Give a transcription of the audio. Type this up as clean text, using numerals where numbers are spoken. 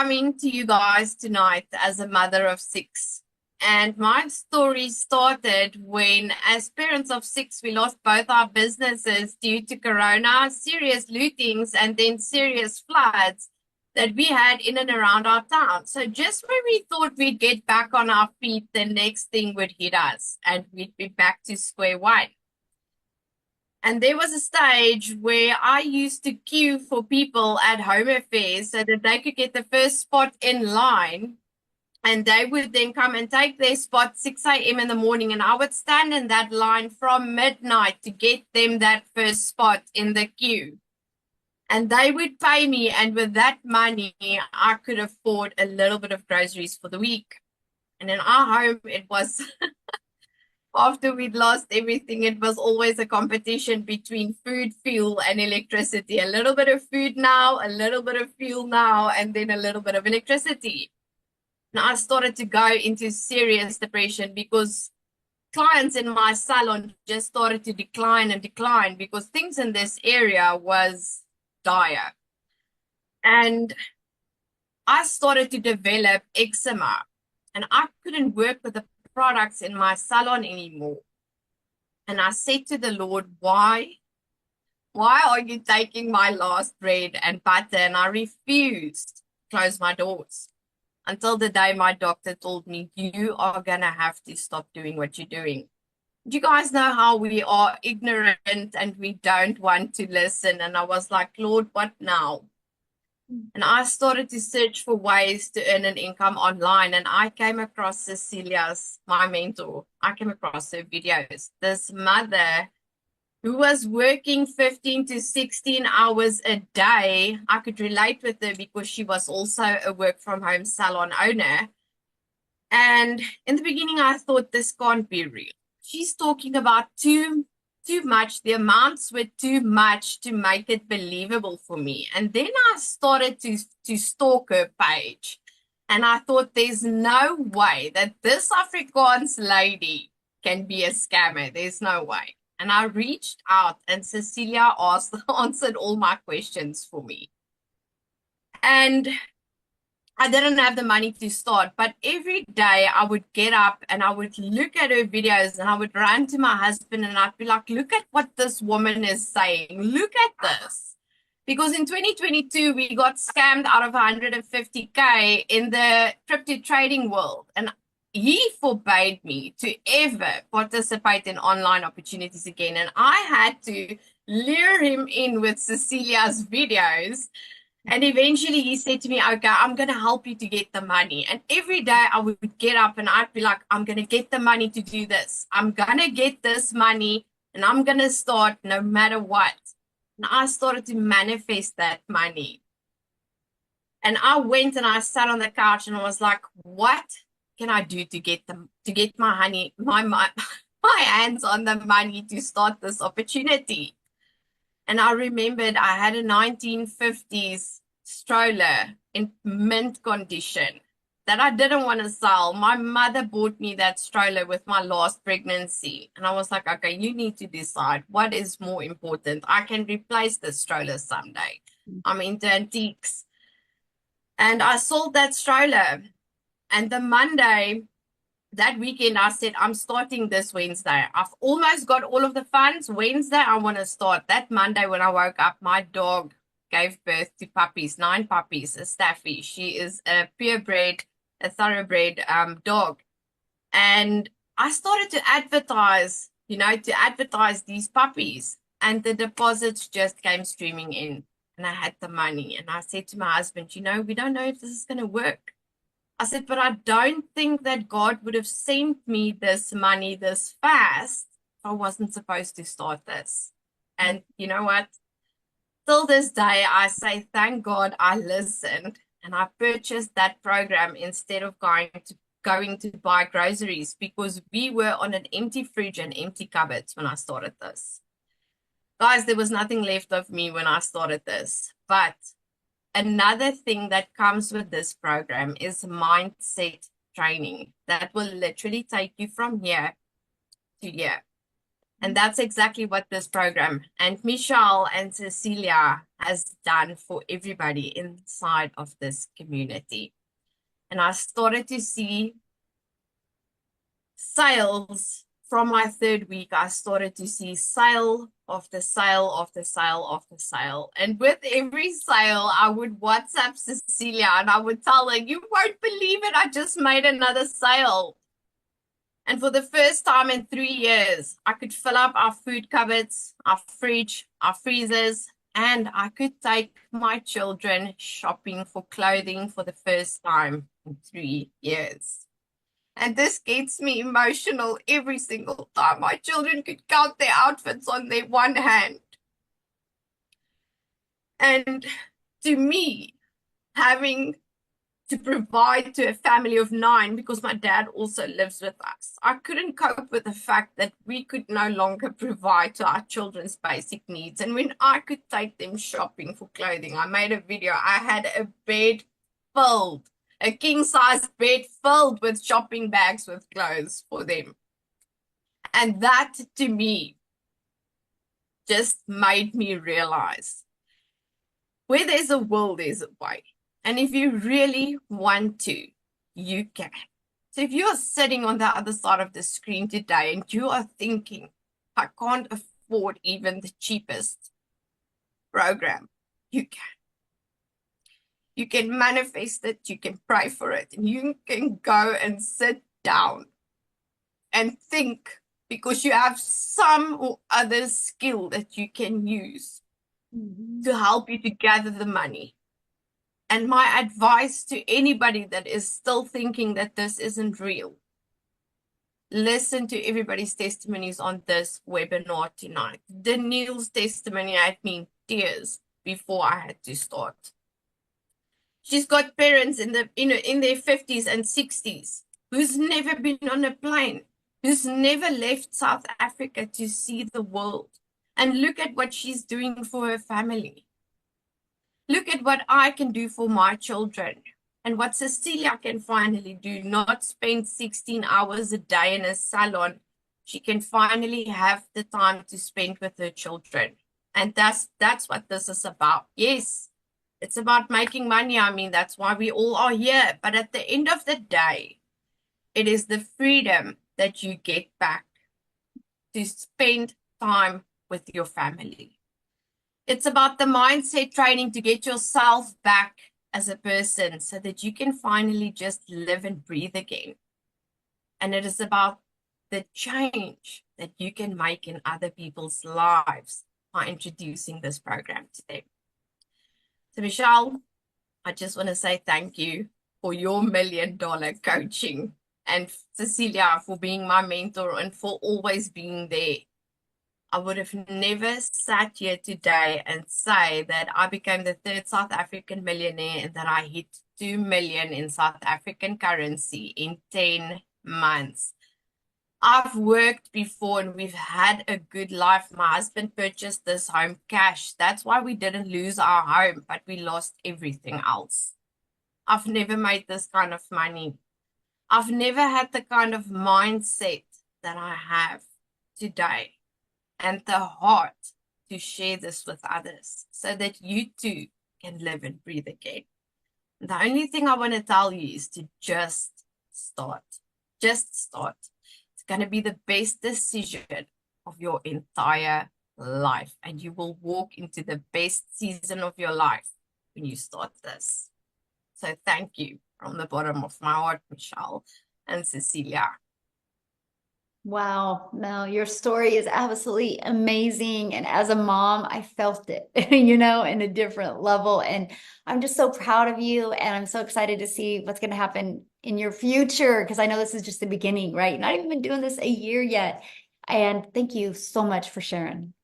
coming to you guys tonight as a mother of six. And my story started when, as parents of six, we lost both our businesses due to Corona, serious lootings, and then serious floods that we had in and around our town. So just when we thought we'd get back on our feet, the next thing would hit us and we'd be back to square one. And there was a stage where I used to queue for people at home affairs so that they could get the first spot in line. And they would then come and take their spot 6 a.m. in the morning. And I would stand in that line from midnight to get them that first spot in the queue. And they would pay me. And with that money, I could afford a little bit of groceries for the week. And in our home, it was after we'd lost everything, it was always a competition between food, fuel, and electricity. A little bit of food now, a little bit of fuel now, and then a little bit of electricity. And I started to go into serious depression because clients in my salon just started to decline and decline because things in this area was dire. And I started to develop eczema, and I couldn't work with the products in my salon anymore. And I said to the Lord, why are you taking my last bread and butter? And I refused to close my doors until the day my doctor told me, you are going to have to stop doing what you're doing. Do you guys know how we are ignorant and we don't want to listen? And I was like, Lord, what now? And I started to search for ways to earn an income online. And I came across Cecilia's, my mentor. I came across her videos. This mother who was working 15 to 16 hours a day. I could relate with her because she was also a work from home salon owner. And in the beginning, I thought this can't be real. She's talking about too much. The amounts were too much to make it believable for me. And then I started to stalk her page. And I thought there's no way that this Afrikaans lady can be a scammer. There's no way. And I reached out and Cecilia answered all my questions for me. And I didn't have the money to start, but every day I would get up and I would look at her videos and I would run to my husband and I'd be like, look at what this woman is saying. Look at this. Because in 2022, we got scammed out of 150K in the crypto trading world. And he forbade me to ever participate in online opportunities again. And I had to lure him in with Cecilia's videos. And eventually he said to me, okay, I'm going to help you to get the money. And every day I would get up and I'd be like, I'm going to get the money to do this. I'm going to get this money and I'm going to start no matter what. And I started to manifest that money. And I went and I sat on the couch and I was like, what can I do to get my hands on the money to start this opportunity? And I remembered I had a 1950s stroller in mint condition that I didn't want to sell. My mother bought me that stroller with my last pregnancy. And I was like, okay, you need to decide what is more important. I can replace the stroller someday. I'm into antiques. And I sold that stroller. And the Monday, that weekend, I said, I'm starting this Wednesday. I've almost got all of the funds. Wednesday, I want to start. That Monday, when I woke up, my dog gave birth to puppies, 9 puppies, a Staffy. She is a purebred, a thoroughbred dog. And I started to advertise, these puppies. And the deposits just came streaming in. And I had the money. And I said to my husband, we don't know if this is going to work. I said, but I don't think that God would have sent me this money this fast if I wasn't supposed to start this. And you know what? Till this day, I say, thank God I listened and I purchased that program instead of going to buy groceries because we were on an empty fridge and empty cupboards when I started this. Guys, there was nothing left of me when I started this, but another thing that comes with this program is mindset training that will literally take you from here to here. And that's exactly what this program and Michelle and Cecilia has done for everybody inside of this community. And I started to see sales from my third week. I started to see sale after sale after sale after sale. And with every sale, I would WhatsApp Cecilia and I would tell her, you won't believe it, I just made another sale. And for the first time in 3 years, I could fill up our food cupboards, our fridge, our freezers, and I could take my children shopping for clothing for the first time in 3 years. And this gets me emotional every single time. My children could count their outfits on their one hand. And to me, having to provide to a family of 9, because my dad also lives with us, I couldn't cope with the fact that we could no longer provide to our children's basic needs. And when I could take them shopping for clothing, I made a video. I had a bed filled, a king-size bed filled with shopping bags with clothes for them. And that, to me, just made me realize where there's a will, there's a way. And if you really want to, you can. So if you're sitting on the other side of the screen today and you are thinking, I can't afford even the cheapest program, you can. You can manifest it, you can pray for it, and you can go and sit down and think, because you have some or other skill that you can use to help you to gather the money. And my advice to anybody that is still thinking that this isn't real, listen to everybody's testimonies on this webinar tonight. Danielle's testimony had me in tears before I had to start. She's got parents in their 50s and 60s who's never been on a plane, who's never left South Africa to see the world. And look at what she's doing for her family. Look at what I can do for my children and what Cecilia can finally do, not spend 16 hours a day in a salon. She can finally have the time to spend with her children. And that's what this is about. Yes, it's about making money. I mean, that's why we all are here. But at the end of the day, it is the freedom that you get back to spend time with your family. It's about the mindset training to get yourself back as a person so that you can finally just live and breathe again. And it is about the change that you can make in other people's lives by introducing this program to them. So Michelle, I just want to say thank you for your $1 million coaching, and Cecilia for being my mentor and for always being there. I would have never sat here today and say that I became the 3rd South African millionaire and that I hit 2 million in South African currency in 10 months. I've worked before and we've had a good life. My husband purchased this home cash. That's why we didn't lose our home, but we lost everything else. I've never made this kind of money. I've never had the kind of mindset that I have today and the heart to share this with others so that you too can live and breathe again. The only thing I want to tell you is to just start. Just start. It's going to be the best decision of your entire life, and you will walk into the best season of your life when you start this. So thank you from the bottom of my heart, Michelle and Cecilia. Wow, Mel, your story is absolutely amazing. And as a mom, I felt it, in a different level. And I'm just so proud of you. And I'm so excited to see what's going to happen in your future, because I know this is just the beginning, right? You're not even been doing this a year yet. And thank you so much for sharing.